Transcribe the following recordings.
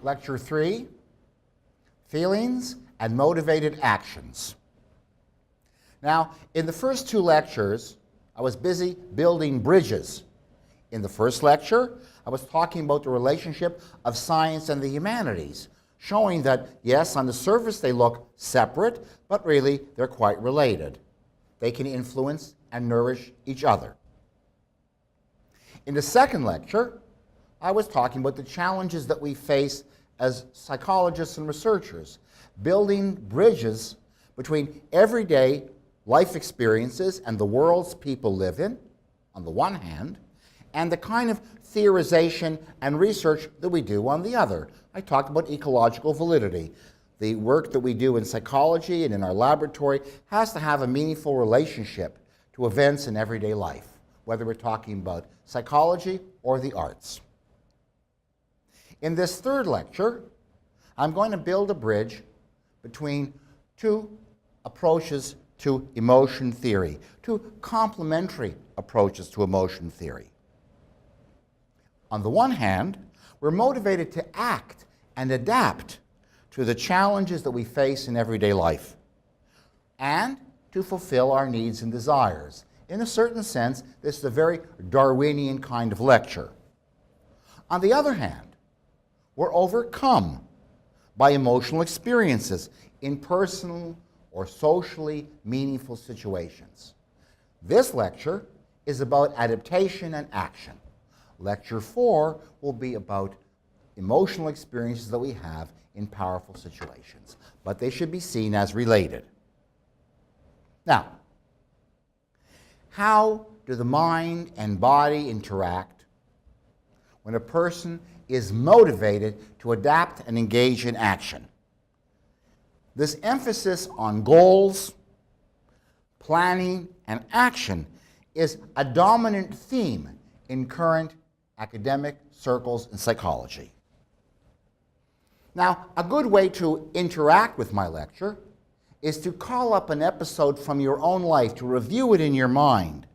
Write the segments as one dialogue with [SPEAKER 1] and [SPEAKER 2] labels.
[SPEAKER 1] Lecture 3, Feelings and Motivated Actions. Now, in the first two lectures, I was busy building bridges. In the first lecture, I was talking about the relationship of science and the humanities, showing that, yes, on the surface they look separate, but really they're quite related. They can influence and nourish each other. In the second lecture, I was talking about the challenges that we face as psychologists and researchers, building bridges between everyday life experiences and the worlds people live in, on the one hand, and the kind of theorization and research that we do on the other. I talked about ecological validity. The work that we do in psychology and in our laboratory has to have a meaningful relationship to events in everyday life, whether we're talking about psychology or the arts. In this third lecture, I'm going to build a bridge between two approaches to emotion theory, two complementary approaches to emotion theory. On the one hand, we're motivated to act and adapt to the challenges that we face in everyday life and to fulfill our needs and desires. In a certain sense, this is a very Darwinian kind of lecture. On the other hand, we're overcome by emotional experiences in personal or socially meaningful situations. This lecture is about adaptation and action. Lecture 4 will be about emotional experiences that we have in powerful situations, but they should be seen as related. Now, how do the mind and body interact when a person is motivated to adapt and engage in action? This emphasis on goals, planning, and action is a dominant theme in current academic circles in psychology. Now, a good way to interact with my lecture is to call up an episode from your own life, to review it in your mind,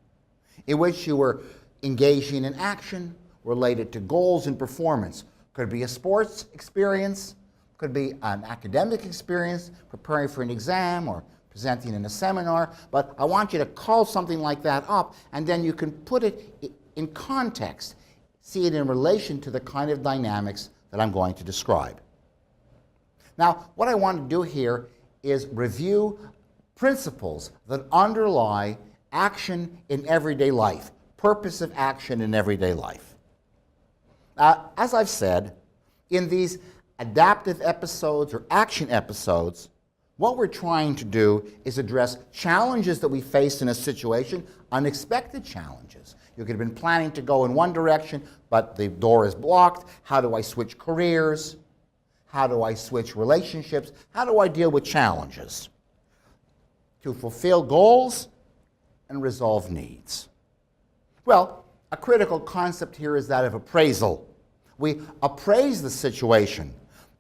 [SPEAKER 1] in which you were engaging in action related to goals and performance. Could be a sports experience, could be an academic experience, preparing for an exam or presenting in a seminar, but I want you to call something like that up, and then you can put it in context, see it in relation to the kind of dynamics that I'm going to describe. Now, what I want to do here is review principles that underlie action in everyday life, purposive action in everyday life. As I've said, in these adaptive episodes or action episodes, what we're trying to do is address challenges that we face in a situation, unexpected challenges. You could have been planning to go in one direction, but the door is blocked. How do I switch careers? How do I switch relationships? How do I deal with challenges? To fulfill goals and resolve needs. Well, a critical concept here is that of appraisal. We appraise the situation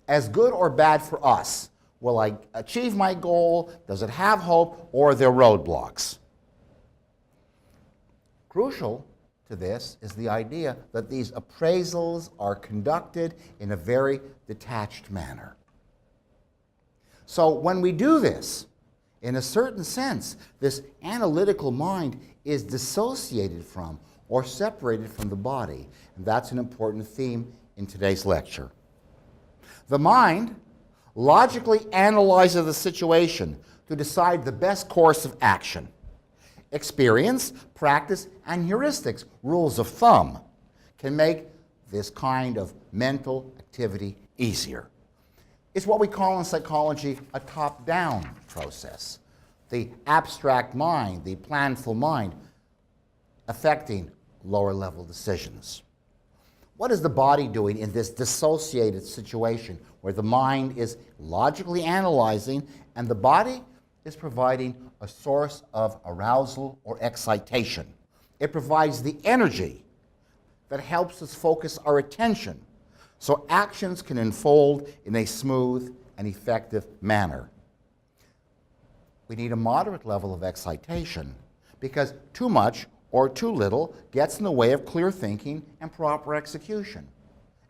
[SPEAKER 1] as good or bad for us. Will I achieve my goal? Does it have hope? Or are there roadblocks? Crucial to this is the idea that these appraisals are conducted in a very detached manner. So when we do this, in a certain sense, this analytical mind is dissociated from or separated from the body. And that's an important theme in today's lecture. The mind logically analyzes the situation to decide the best course of action. Experience, practice, and heuristics, rules of thumb, can make this kind of mental activity easier. It's what we call in psychology a top-down process. The abstract mind, the planful mind, affecting lower-level decisions. What is the body doing in this dissociated situation where the mind is logically analyzing and the body is providing a source of arousal or excitation? It provides the energy that helps us focus our attention so actions can unfold in a smooth and effective manner. We need a moderate level of excitation because too much or too little gets in the way of clear thinking and proper execution.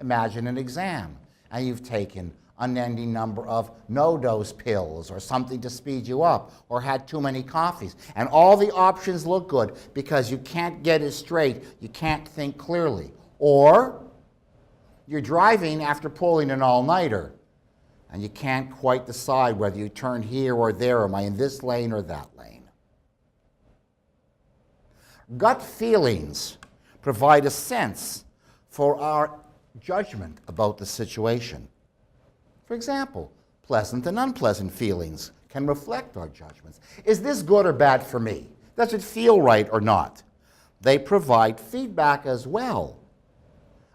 [SPEAKER 1] Imagine an exam and you've taken unending number of no-dose pills or something to speed you up, or had too many coffees. And all the options look good because you can't get it straight, you can't think clearly. Or you're driving after pulling an all-nighter, and you can't quite decide whether you turn here or there, am I in this lane or that lane? Gut feelings provide a sense for our judgment about the situation. For example, pleasant and unpleasant feelings can reflect our judgments. Is this good or bad for me? Does it feel right or not? They provide feedback as well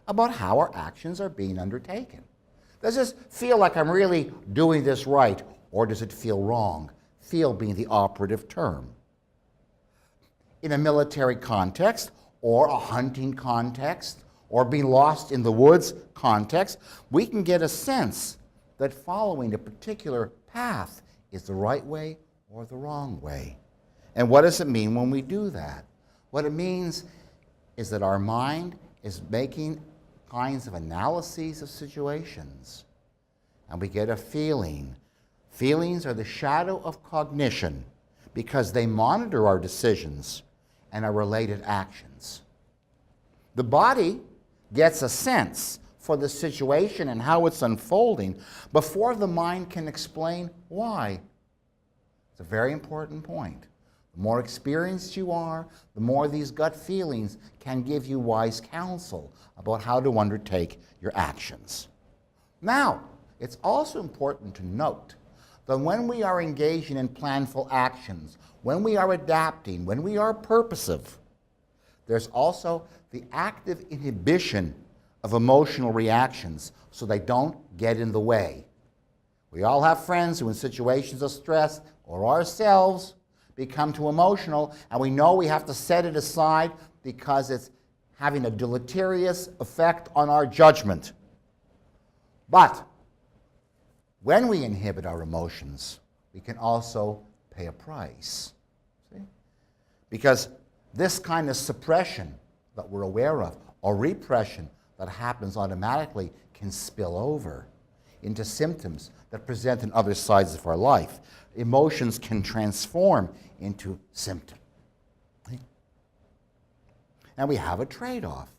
[SPEAKER 1] about how our actions are being undertaken. Does this feel like I'm really doing this right, or does it feel wrong? Feel being the operative term. In a military context, or a hunting context, or being lost in the woods context, we can get a sense that following a particular path is the right way or the wrong way. And what does it mean when we do that? What it means is that our mind is making kinds of analyses of situations, and we get a feeling. Feelings are the shadow of cognition because they monitor our decisions and our related actions. The body gets a sense for the situation and how it's unfolding before the mind can explain why. It's a very important point. The more experienced you are, the more these gut feelings can give you wise counsel about how to undertake your actions. Now, it's also important to note that when we are engaging in planful actions, when we are adapting, when we are purposive, there's also the active inhibition of emotional reactions so they don't get in the way. We all have friends who in situations of stress or ourselves become too emotional, and we know we have to set it aside because it's having a deleterious effect on our judgment. But when we inhibit our emotions, we can also pay a price. See? Because this kind of suppression that we're aware of, or repression that happens automatically, can spill over into symptoms that present in other sides of our life. Emotions can transform into symptoms. And we have a trade-off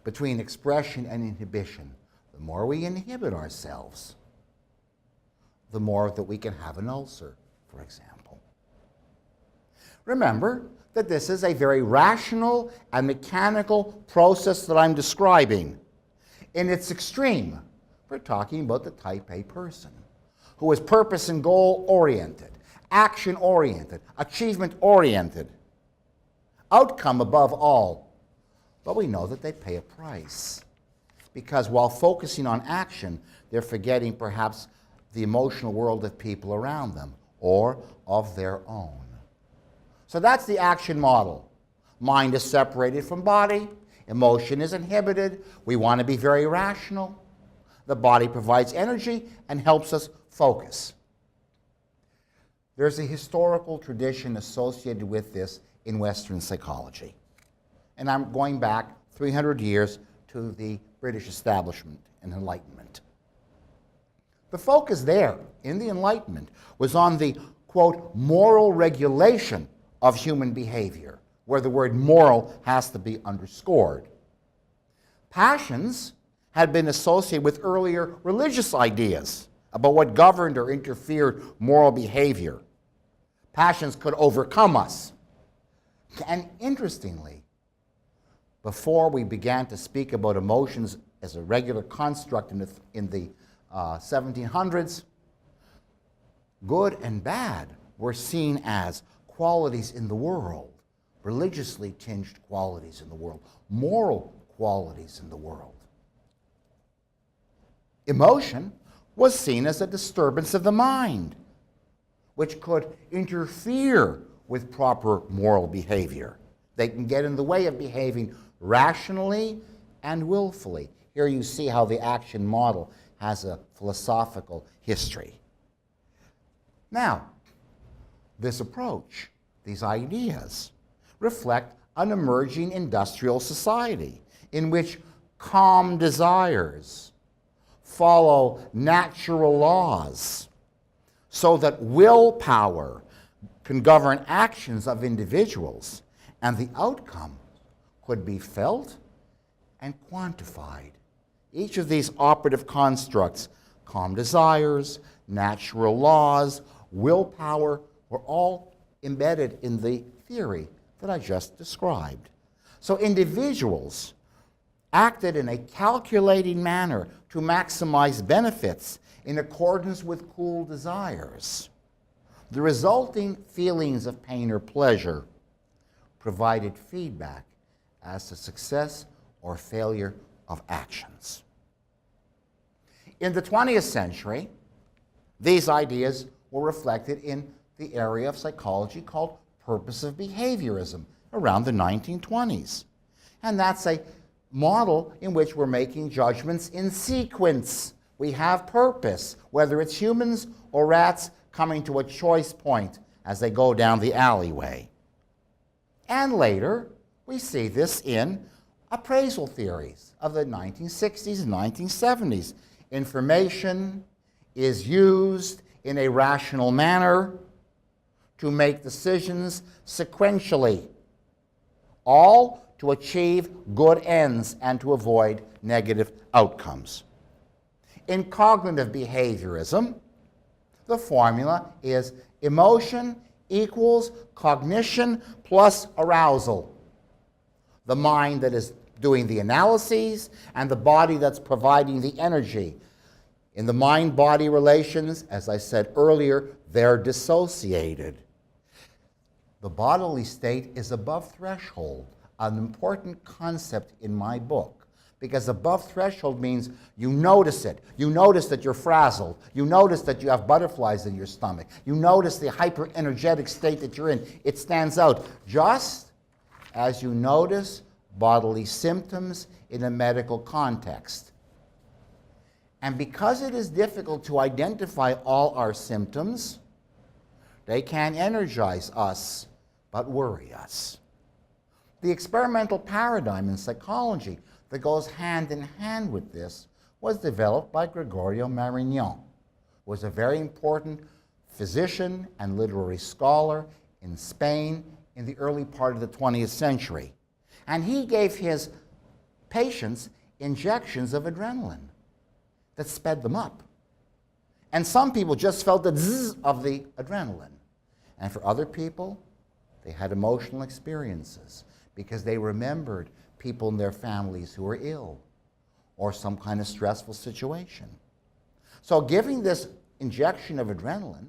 [SPEAKER 1] between expression and inhibition. The more we inhibit ourselves, the more that we can have an ulcer, for example. Remember that this is a very rational and mechanical process that I'm describing. In its extreme, we're talking about the type A person who is purpose and goal-oriented, action-oriented, achievement-oriented, outcome above all. But we know that they pay a price because while focusing on action, they're forgetting perhaps the emotional world of people around them or of their own. So that's the action model. Mind is separated from body. Emotion is inhibited. We want to be very rational. The body provides energy and helps us focus. There's a historical tradition associated with this in Western psychology. And I'm going back 300 years to the British establishment and Enlightenment. The focus there in the Enlightenment was on the, quote, moral regulation of human behavior, where the word moral has to be underscored. Passions had been associated with earlier religious ideas about what governed or interfered moral behavior. Passions could overcome us. And interestingly, before we began to speak about emotions as a regular construct in the 1700s, good and bad were seen as qualities in the world, religiously tinged qualities in the world, moral qualities in the world. Emotion was seen as a disturbance of the mind, which could interfere with proper moral behavior. They can get in the way of behaving rationally and willfully. Here you see how the action model has a philosophical history. Now, this approach, these ideas, reflect an emerging industrial society in which calm desires, follow natural laws so that willpower can govern actions of individuals, and the outcome could be felt and quantified. Each of these operative constructs, calm desires, natural laws, willpower, were all embedded in the theory that I just described. So individuals acted in a calculating manner to maximize benefits in accordance with cool desires. The resulting feelings of pain or pleasure provided feedback as to success or failure of actions. In the 20th century, these ideas were reflected in the area of psychology called purposive behaviorism around the 1920s. And that's a model in which we're making judgments in sequence. We have purpose, whether it's humans or rats coming to a choice point as they go down the alleyway. And later, we see this in appraisal theories of the 1960s and 1970s. Information is used in a rational manner to make decisions sequentially, all to achieve good ends and to avoid negative outcomes. In cognitive behaviorism, the formula is emotion equals cognition plus arousal. The mind that is doing the analyses and the body that's providing the energy. In the mind-body relations, as I said earlier, they're dissociated. The bodily state is above threshold, an important concept in my book, because above threshold means you notice it. You notice that you're frazzled. You notice that you have butterflies in your stomach. You notice the hyper-energetic state that you're in. It stands out, just as you notice bodily symptoms in a medical context. And because it is difficult to identify all our symptoms, they can energize us, but worry us. The experimental paradigm in psychology that goes hand in hand with this was developed by Gregorio Marignon, who was a very important physician and literary scholar in Spain in the early part of the 20th century. And he gave his patients injections of adrenaline that sped them up. And some people just felt the zzz of the adrenaline. And for other people, they had emotional experiences because they remembered people in their families who were ill or some kind of stressful situation. So giving this injection of adrenaline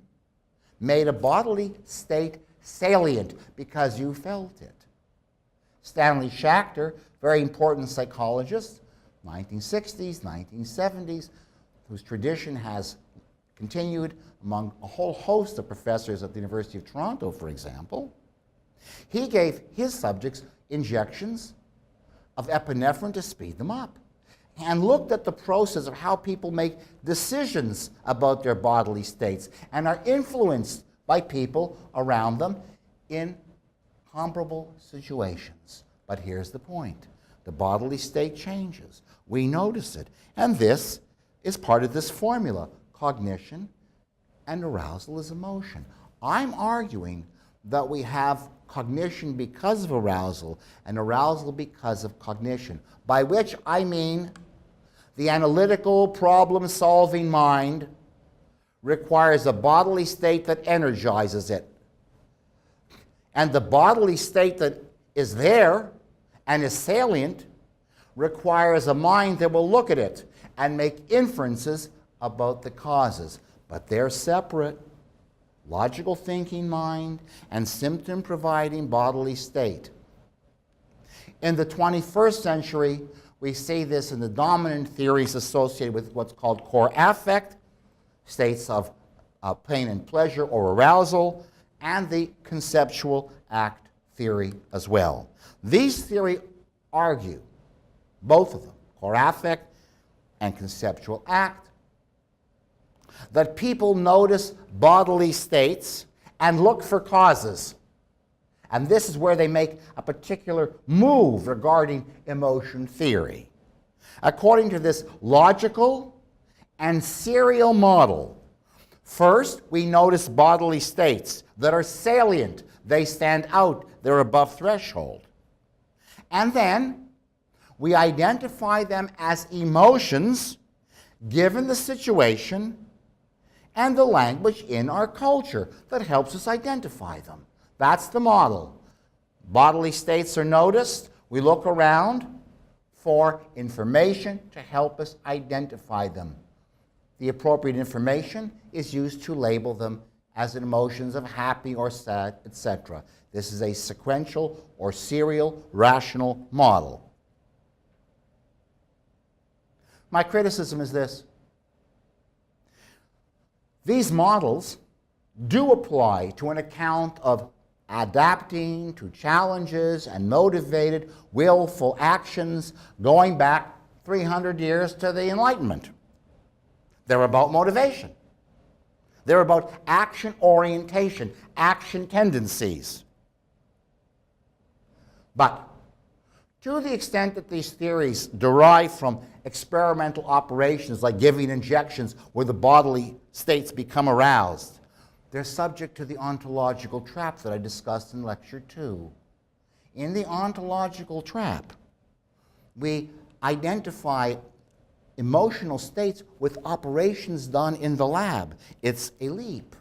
[SPEAKER 1] made a bodily state salient because you felt it. Stanley Schachter, very important psychologist, 1960s, 1970s, whose tradition has continued among a whole host of professors at the University of Toronto, for example. He gave his subjects injections of epinephrine to speed them up and looked at the process of how people make decisions about their bodily states and are influenced by people around them in comparable situations. But here's the point. The bodily state changes. We notice it. And this is part of this formula. Cognition and arousal is emotion. I'm arguing that we have cognition because of arousal and arousal because of cognition, by which I mean the analytical, problem-solving mind requires a bodily state that energizes it. And the bodily state that is there and is salient requires a mind that will look at it and make inferences about the causes. But they're separate. Logical thinking mind and symptom-providing bodily state. In the 21st century, we see this in the dominant theories associated with what's called core affect, states of pain and pleasure or arousal, and the conceptual act theory as well. These theories argue, both of them, core affect and conceptual act, that people notice bodily states and look for causes. And this is where they make a particular move regarding emotion theory. According to this logical and serial model. First, we notice bodily states that are salient. They stand out. They're above threshold. And then we identify them as emotions given the situation and the language in our culture that helps us identify them. That's the model. Bodily states are noticed. We look around for information to help us identify them. The appropriate information is used to label them as emotions of happy or sad, etc. This is a sequential or serial rational model. My criticism is this. These models do apply to an account of adapting to challenges and motivated, willful actions going back 300 years to the Enlightenment. They're about motivation. They're about action orientation, action tendencies. But to the extent that these theories derive from experimental operations like giving injections where the bodily states become aroused, they're subject to the ontological trap that I discussed in Lecture 2. In the ontological trap, we identify emotional states with operations done in the lab. It's a leap.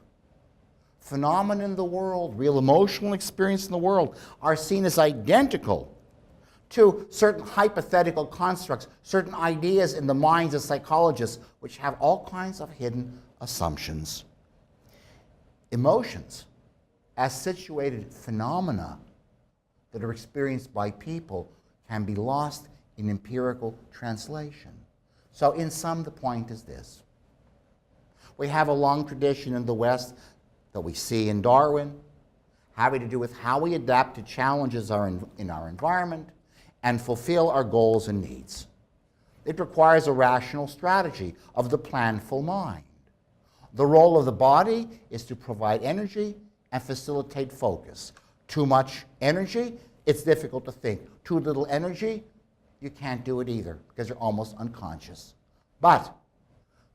[SPEAKER 1] Phenomena in the world, real emotional experience in the world, are seen as identical to certain hypothetical constructs, certain ideas in the minds of psychologists, which have all kinds of hidden assumptions. Emotions, as situated phenomena that are experienced by people, can be lost in empirical translation. So in sum, the point is this. We have a long tradition in the West that we see in Darwin, having to do with how we adapt to challenges in our environment and fulfill our goals and needs. It requires a rational strategy of the planful mind. The role of the body is to provide energy and facilitate focus. Too much energy, it's difficult to think. Too little energy, you can't do it either because you're almost unconscious. But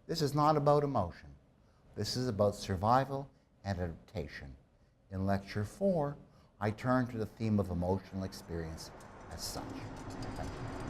[SPEAKER 1] this is not about emotion. This is about survival and adaptation. In Lecture 4, I turn to the theme of emotional experience as such. Thank you.